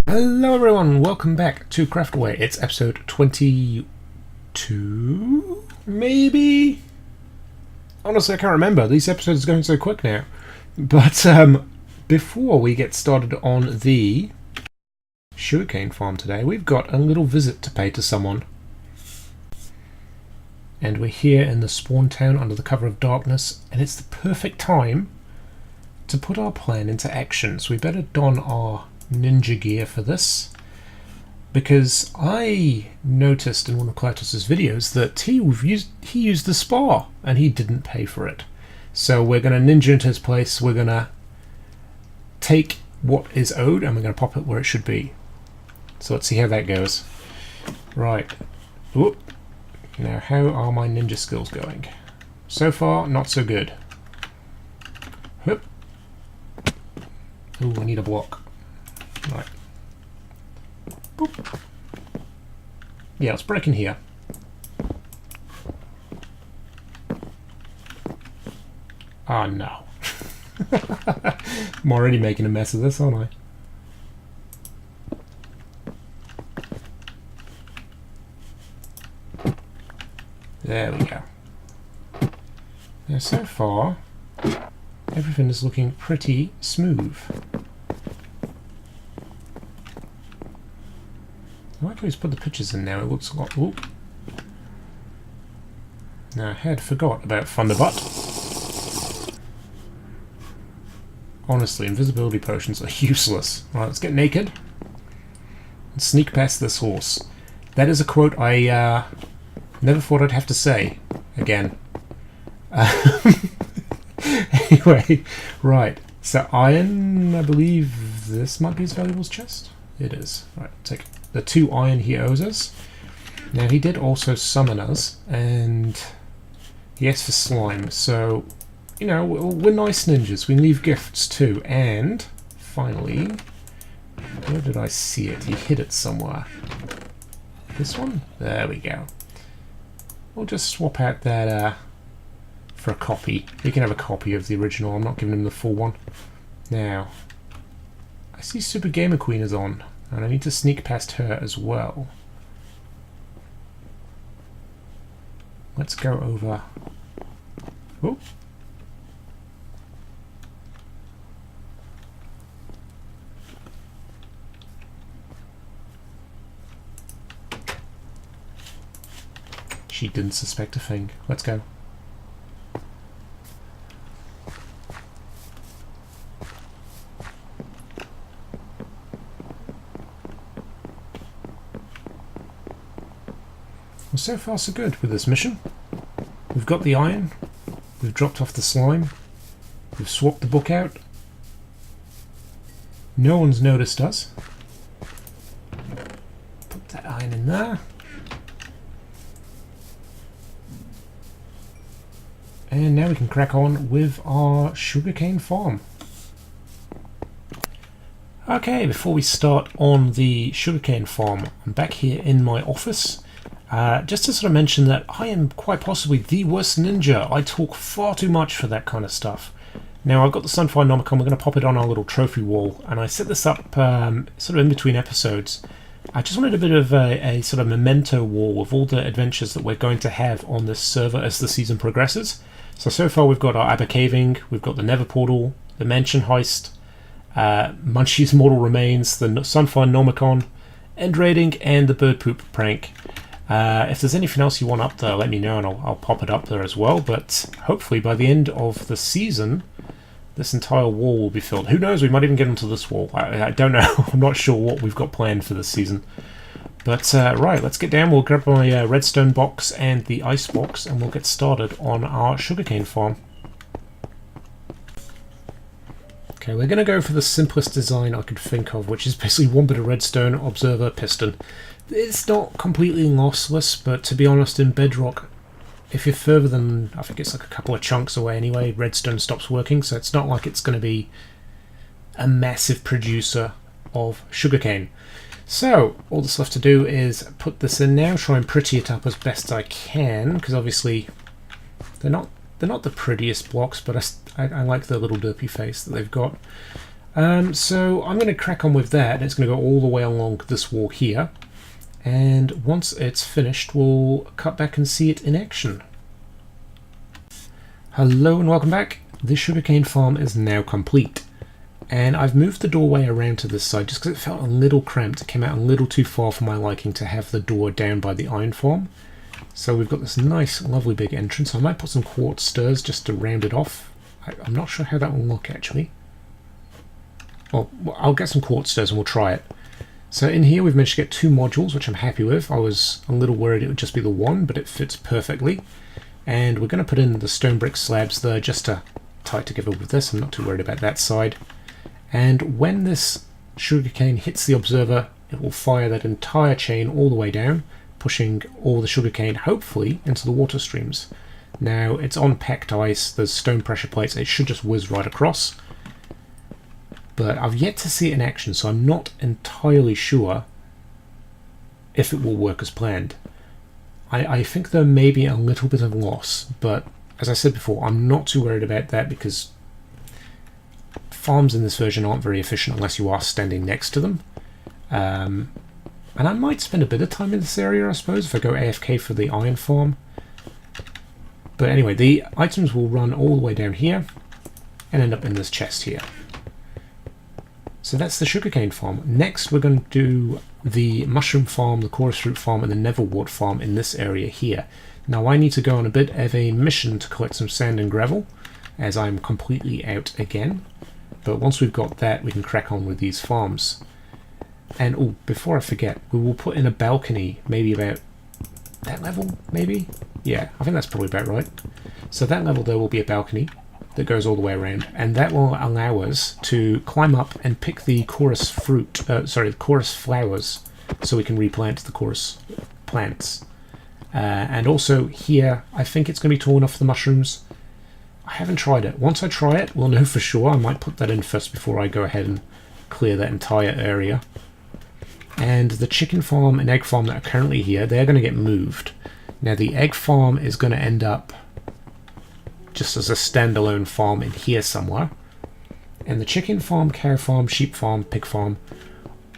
Hello everyone, welcome back to Craftaway. It's episode 22, maybe? Honestly, I can't remember. These episodes are going so quick now. But before we get started on the sugarcane farm today, we've got a little visit to pay to someone. And we're here in the spawn town under the cover of darkness, and it's the perfect time to put our plan into action. So we better don our ninja gear for this, because I noticed in one of Klautos' videos that he used the spa and he didn't pay for it. So we're going to ninja into his place. We're going to take what is owed and we're going to pop it where it should be. So let's see how that goes. Right. Whoop. Now, how are my ninja skills going? So far, not so good. Whoop. Ooh, I need a block. Right. Boop. Yeah, let's break in here. Oh no. I'm already making a mess of this, aren't I? There we go. Now, so far, everything is looking pretty smooth. I like how he's put the pictures in now. It looks a lot. Ooh. Now, I had forgot about Thunderbutt. Honestly, invisibility potions are useless. Right, let's get naked and sneak past this horse. That is a quote I never thought I'd have to say again. Anyway, right. So iron, I believe this might be his valuables chest. It is. Right, take the 2 iron he owes us. Now he did also summon us, and he asked for slime. So, you know, we're nice ninjas. We leave gifts too. And finally, where did I see it? He hid it somewhere. This one? There we go. We'll just swap out that for a copy. He can have a copy of the original. I'm not giving him the full one. Now, I see Super Gamer Queen is on, and I need to sneak past her as well. Let's go over. Oh. She didn't suspect a thing. Let's go. Well, so far so good with this mission. We've got the iron, we've dropped off the slime, we've swapped the book out. No one's noticed us. Put that iron in there. And now we can crack on with our sugarcane farm. Okay, before we start on the sugarcane farm, I'm back here in my office. Just to sort of mention that I am quite possibly the worst ninja. I talk far too much for that kind of stuff. Now, I've got the Sunfire Nomicon. We're going to pop it on our little trophy wall, and I set this up sort of in between episodes. I just wanted a bit of a sort of memento wall of all the adventures that we're going to have on this server as the season progresses. So far we've got our Aber Caving, we've got the Nether Portal, the Mansion Heist, Munchie's Mortal Remains, the Sunfire Nomicon, End Raiding, and the Bird Poop Prank. If there's anything else you want up there, let me know and I'll pop it up there as well. But hopefully by the end of the season, this entire wall will be filled. Who knows, we might even get onto this wall. I don't know. I'm not sure what we've got planned for this season. But right, let's get down. We'll grab my redstone box and the ice box and we'll get started on our sugarcane farm. Okay, we're going to go for the simplest design I could think of, which is basically one bit of redstone, observer, piston. It's not completely lossless, but to be honest, in Bedrock, if you're further than, I think it's like a couple of chunks away anyway, redstone stops working, so it's not like it's going to be a massive producer of sugarcane. So, all that's left to do is put this in now, try and pretty it up as best I can, because obviously they're not the prettiest blocks, but I like the little derpy face that they've got. So I'm going to crack on with that. It's going to go all the way along this wall here. And once it's finished, we'll cut back and see it in action. Hello and welcome back. The sugarcane farm is now complete. And I've moved the doorway around to this side just because it felt a little cramped. It came out a little too far for my liking to have the door down by the iron farm. So we've got this nice, lovely big entrance. I might put some quartz stairs just to round it off. I'm not sure how that will look actually. Well, I'll get some quartz stairs and we'll try it. So in here we've managed to get 2 modules, which I'm happy with. I was a little worried it would just be the one, but it fits perfectly. And we're going to put in the stone brick slabs there just to tie it together with this. I'm not too worried about that side. And when this sugarcane hits the observer, it will fire that entire chain all the way down, pushing all the sugarcane, hopefully, into the water streams. Now, it's on packed ice, there's stone pressure plates, it should just whiz right across. But I've yet to see it in action, so I'm not entirely sure if it will work as planned. I think there may be a little bit of loss, but as I said before, I'm not too worried about that because farms in this version aren't very efficient unless you are standing next to them. And I might spend a bit of time in this area, I suppose, if I go AFK for the iron farm. But anyway, the items will run all the way down here and end up in this chest here. So that's the sugarcane farm. Next we're going to do the mushroom farm, the chorus fruit farm and the nether wart farm in this area here. Now I need to go on a bit of a mission to collect some sand and gravel as I'm completely out again. But once we've got that, we can crack on with these farms. And oh, before I forget, we will put in a balcony, maybe about that level, maybe? Yeah, I think that's probably about right. So that level there will be a balcony that goes all the way around, and that will allow us to climb up and pick the chorus fruit, the chorus flowers, so we can replant the chorus plants. And also here, I think it's going to be tall enough for the mushrooms. I haven't tried it. Once I try it, we'll know for sure. I might put that in first before I go ahead and clear that entire area. And the chicken farm and egg farm that are currently here, they're going to get moved. Now the egg farm is going to end up just as a standalone farm in here somewhere. And the chicken farm, cow farm, sheep farm, pig farm,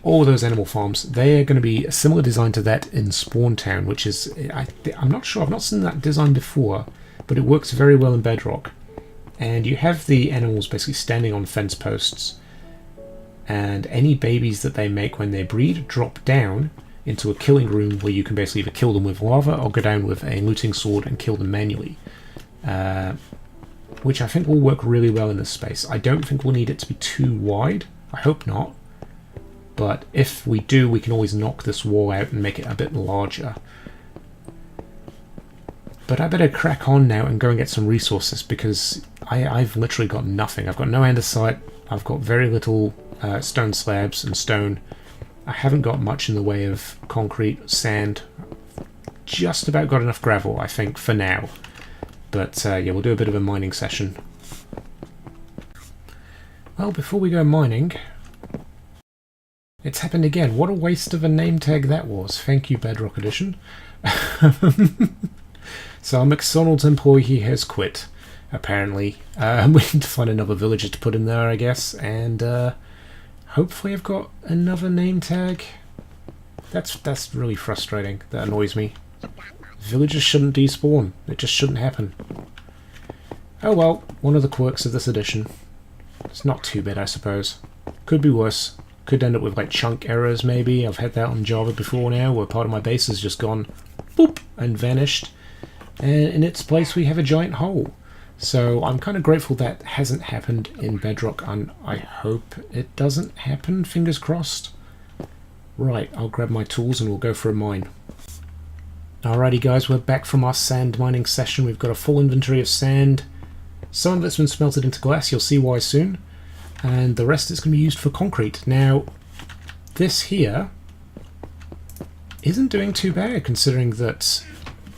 all those animal farms, they are going to be a similar design to that in Spawn Town, which is, I'm not sure, I've not seen that design before, but it works very well in Bedrock. And you have the animals basically standing on fence posts, and any babies that they make when they breed drop down into a killing room where you can basically either kill them with lava or go down with a looting sword and kill them manually. Which I think will work really well in this space. I don't think we'll need it to be too wide. I hope not. But if we do, we can always knock this wall out and make it a bit larger. But I better crack on now and go and get some resources because I've literally got nothing. I've got no andesite. I've got very little stone slabs and stone. I haven't got much in the way of concrete, sand. Just about got enough gravel, I think, for now. But yeah, we'll do a bit of a mining session. Well, before we go mining, it's happened again. What a waste of a name tag that was. Thank you, Bedrock Edition. So our McDonald's employee has quit, apparently. We need to find another villager to put in there, I guess. And hopefully I've got another name tag. That's really frustrating. That annoys me. Villagers shouldn't despawn. It just shouldn't happen. Oh well, one of the quirks of this edition. It's not too bad, I suppose. Could be worse. Could end up with like chunk errors maybe. I've had that on Java before now, where part of my base has just gone boop and vanished. And in its place we have a giant hole. So I'm kind of grateful that hasn't happened in Bedrock, and I hope it doesn't happen, fingers crossed. Right, I'll grab my tools and we'll go for a mine. Alrighty guys, we're back from our sand mining session. We've got a full inventory of sand. Some of it's been smelted into glass, you'll see why soon. And the rest is going to be used for concrete. Now, this here isn't doing too bad considering that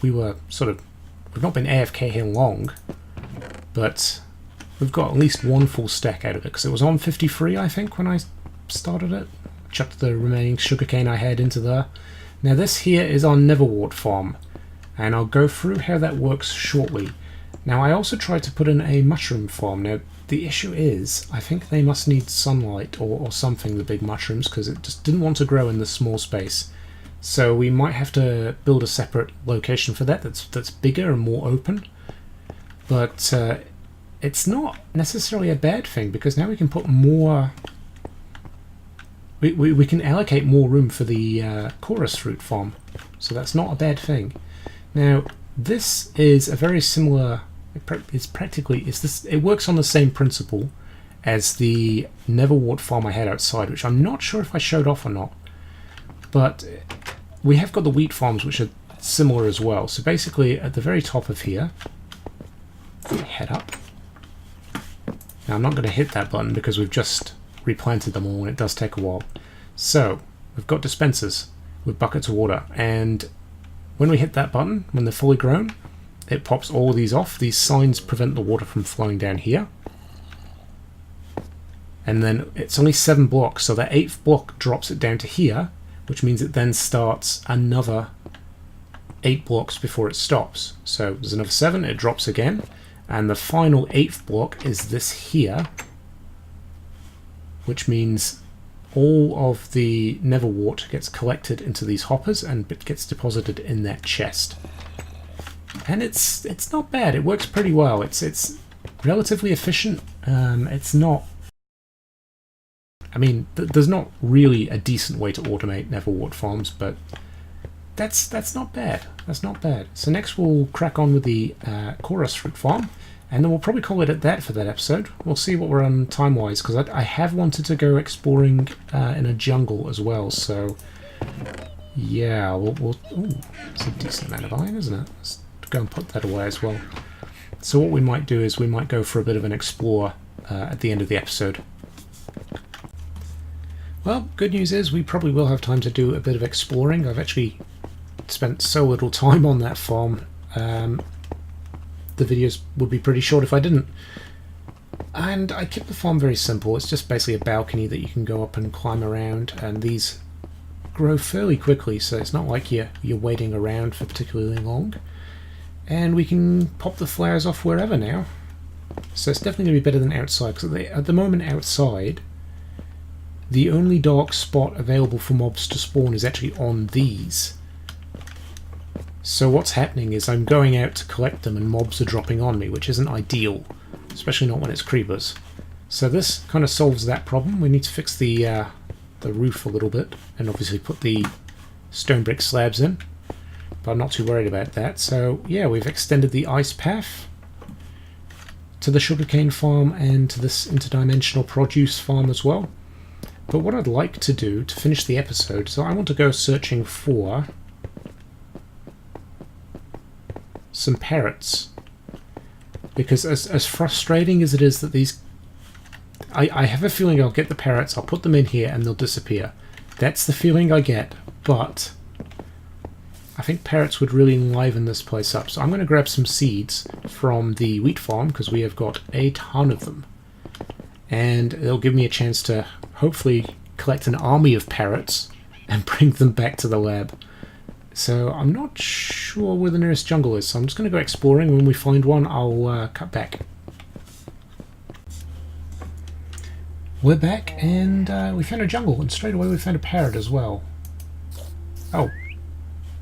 we've not been AFK here long, but we've got at least one full stack out of it because it was on 53 I think when I started it. Chucked the remaining sugarcane I had into there. Now this here is our nether wart farm, and I'll go through how that works shortly. Now I also tried to put in a mushroom farm. Now the issue is, I think they must need sunlight or something, the big mushrooms, because it just didn't want to grow in this small space. So we might have to build a separate location for that that's bigger and more open. But it's not necessarily a bad thing, because now we can put more... We can allocate more room for the chorus fruit farm. So that's not a bad thing. Now, this is a very similar... It works on the same principle as the nether wart farm I had outside, which I'm not sure if I showed off or not. But we have got the wheat farms, which are similar as well. So basically, at the very top of here, head up. Now I'm not going to hit that button because we've just replanted them all and it does take a while. So we've got dispensers with buckets of water, and when we hit that button, when they're fully grown, it pops all of these off. These signs prevent the water from flowing down here. And then it's only 7 blocks, so that 8th block drops it down to here, which means it then starts another 8 blocks before it stops. So there's another 7, it drops again, and the final 8th block is this here, which means all of the nether wart gets collected into these hoppers and it gets deposited in that chest. And it's not bad. It works pretty well. It's relatively efficient. It's not... I mean, there's not really a decent way to automate nether wart farms, but that's not bad. That's not bad. So next we'll crack on with the chorus fruit farm, and then we'll probably call it at that for that episode. We'll see what we're on time-wise, because I have wanted to go exploring in a jungle as well, so yeah, we'll ooh, it's a decent amount of iron, isn't it? Let's go and put that away as well. So what we might do is we might go for a bit of an explore at the end of the episode. Well, good news is we probably will have time to do a bit of exploring. I've actually spent so little time on that farm. The videos would be pretty short if I didn't. And I kept the farm very simple. It's just basically a balcony that you can go up and climb around, and these grow fairly quickly, so it's not like you're waiting around for particularly long. And we can pop the flowers off wherever now. So it's definitely going to be better than outside, because at the moment outside, the only dark spot available for mobs to spawn is actually on these. So what's happening is I'm going out to collect them and mobs are dropping on me, which isn't ideal, especially not when it's creepers. So this kind of solves that problem. We need to fix the roof a little bit and obviously put the stone brick slabs in, but I'm not too worried about that. So yeah, we've extended the ice path to the sugarcane farm and to this interdimensional produce farm as well. But what I'd like to do to finish the episode, so I want to go searching for some parrots, because as frustrating as it is that these... I have a feeling I'll get the parrots, I'll put them in here and they'll disappear. That's the feeling I get, but I think parrots would really enliven this place up. So I'm going to grab some seeds from the wheat farm, because we have got a ton of them. And it'll give me a chance to hopefully collect an army of parrots and bring them back to the lab. So I'm not sure where the nearest jungle is, so I'm just going to go exploring. When we find one, I'll cut back. We're back, and we found a jungle, and straight away we found a parrot as well. Oh,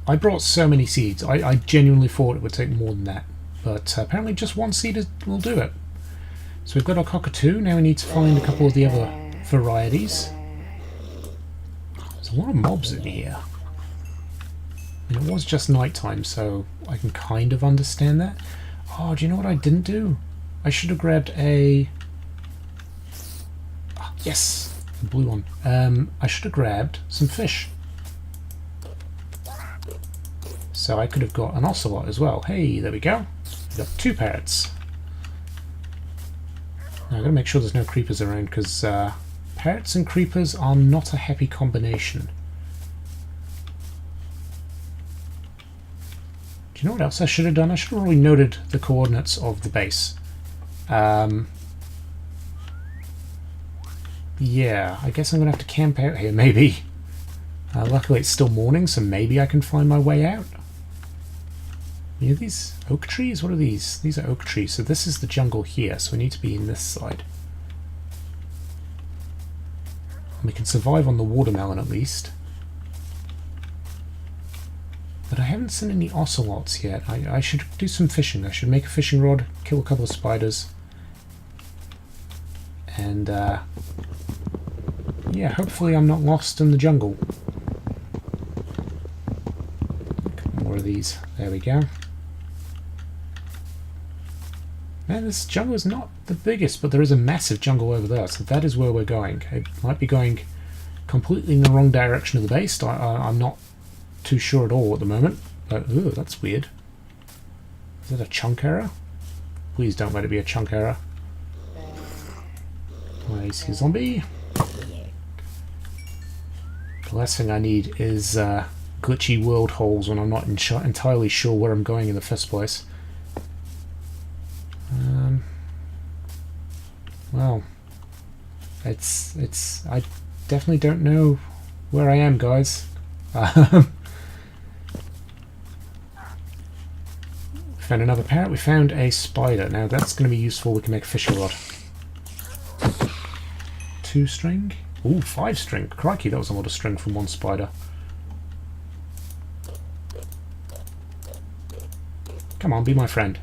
I brought so many seeds. I genuinely thought it would take more than that, but apparently just one seed will do it. So we've got our cockatoo. Now we need to find a couple of the other varieties. There's a lot of mobs in here. And it was just nighttime, so I can kind of understand that. Oh, do you know what I didn't do? I should have grabbed a... Oh, yes! The blue one. I should have grabbed some fish. So I could have got an ocelot as well. Hey, there we go. We've got 2 parrots. Now I've got to make sure there's no creepers around, because parrots and creepers are not a happy combination. Do you know what else I should have done? I should have really noted the coordinates of the base. Yeah, I guess I'm going to have to camp out here, maybe. Luckily it's still morning, so maybe I can find my way out. Are these oak trees? What are these? These are oak trees. So this is the jungle here, so we need to be in this side. We can survive on the watermelon at least. But I haven't seen any ocelots yet. I should do some fishing. I should make a fishing rod, kill a couple of spiders. And yeah, hopefully I'm not lost in the jungle. A couple more of these. There we go. Man, this jungle is not the biggest, but there is a massive jungle over there, so that is where we're going. It might be going completely in the wrong direction of the base. I'm not too sure at all at the moment, but ooh, that's weird. Is that a chunk error? Please don't let it be a chunk error. I see a zombie. The last thing I need is glitchy world holes when I'm not entirely sure where I'm going in the first place. Well, I definitely don't know where I am, guys. We found another parrot. We found a spider. Now that's going to be useful. We can make a fishing rod. 2 string. Ooh, 5 string. Crikey, that was a lot of string from one spider. Come on, be my friend.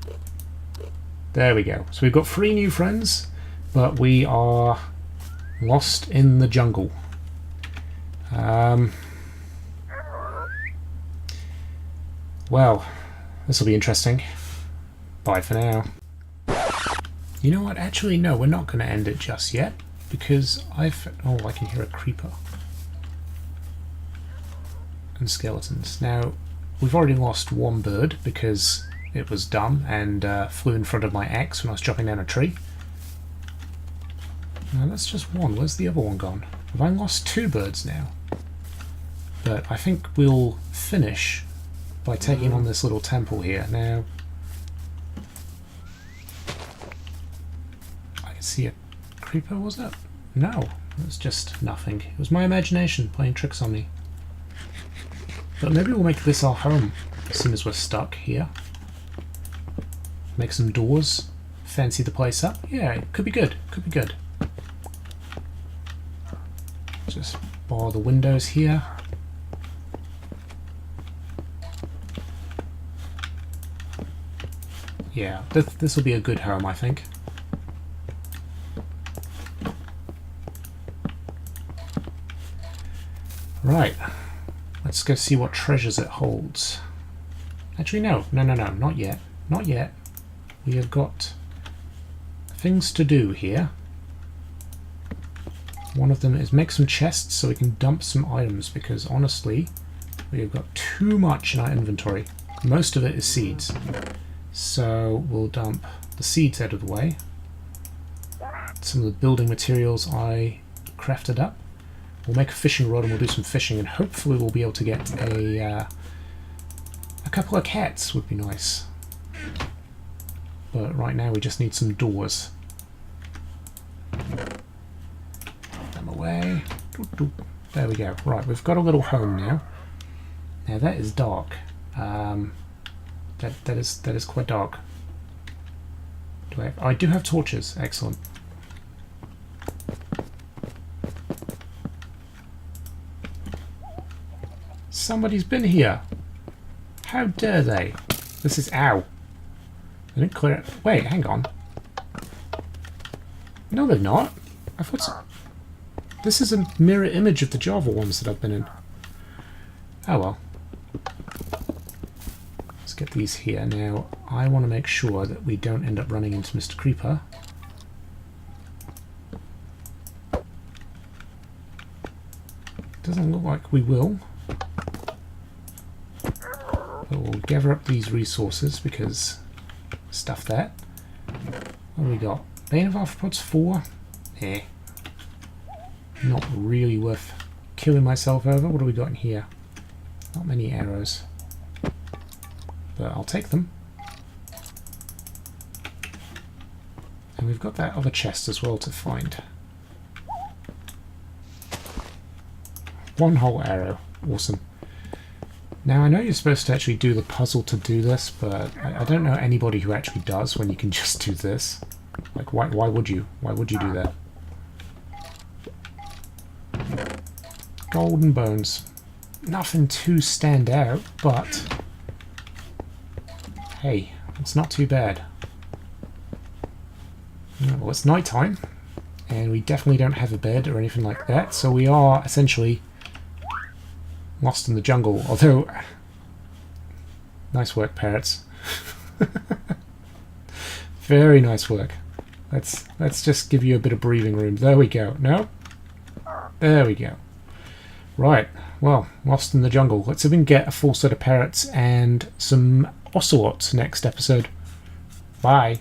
There we go. So we've got 3 new friends, but we are lost in the jungle. Well, this will be interesting. Bye for now. You know what? Actually, no, we're not going to end it just yet, because oh, I can hear a creeper. And skeletons. Now, we've already lost 1 bird because it was dumb and flew in front of my axe when I was chopping down a tree. Now that's just 1. Where's the other one gone? Have I lost 2 birds now? But I think we'll finish by taking on this little temple here. Now, I can see a creeper, was it? No, it was just nothing. It was my imagination playing tricks on me. But maybe we'll make this our home as soon as we're stuck here. Make some doors, fancy the place up. Yeah, it could be good, could be good. Just bar the windows here. Yeah, this will be a good home, I think. Right, let's go see what treasures it holds. Actually, no, not yet. Not yet. We have got things to do here. One of them is make some chests so we can dump some items, because honestly, we have got too much in our inventory. Most of it is seeds. So we'll dump the seeds out of the way. Some of the building materials I crafted up. We'll make a fishing rod and we'll do some fishing, and hopefully we'll be able to get a couple of cats would be nice. But right now we just need some doors. Put them away. There we go. Right, we've got a little home now. Now that is dark. That is quite dark. I do have torches. Excellent. Somebody's been here. How dare they? This is ow. They didn't clear it. Wait, hang on. No, they're not. I thought so. This is a mirror image of the Java ones that I've been in. Oh well. Let's get these here. Now, I want to make sure that we don't end up running into Mr. Creeper. Doesn't look like we will. But we'll gather up these resources because stuff that. What do we got? Bane of Arthropods 4? Eh. Not really worth killing myself over. What do we got in here? Not many arrows. But I'll take them. And we've got that other chest as well to find. 1 whole arrow. Awesome. Now, I know you're supposed to actually do the puzzle to do this, but I don't know anybody who actually does when you can just do this. Like, why would you? Why would you do that? Golden bones. Nothing to stand out, but hey, it's not too bad. Well, it's night time, and we definitely don't have a bed or anything like that, so we are essentially lost in the jungle. Although, nice work, parrots. Very nice work. Let's just give you a bit of breathing room. There we go. No? There we go. Right. Well, lost in the jungle. Let's see if we can get a full set of parrots and some ocelots next episode. Bye.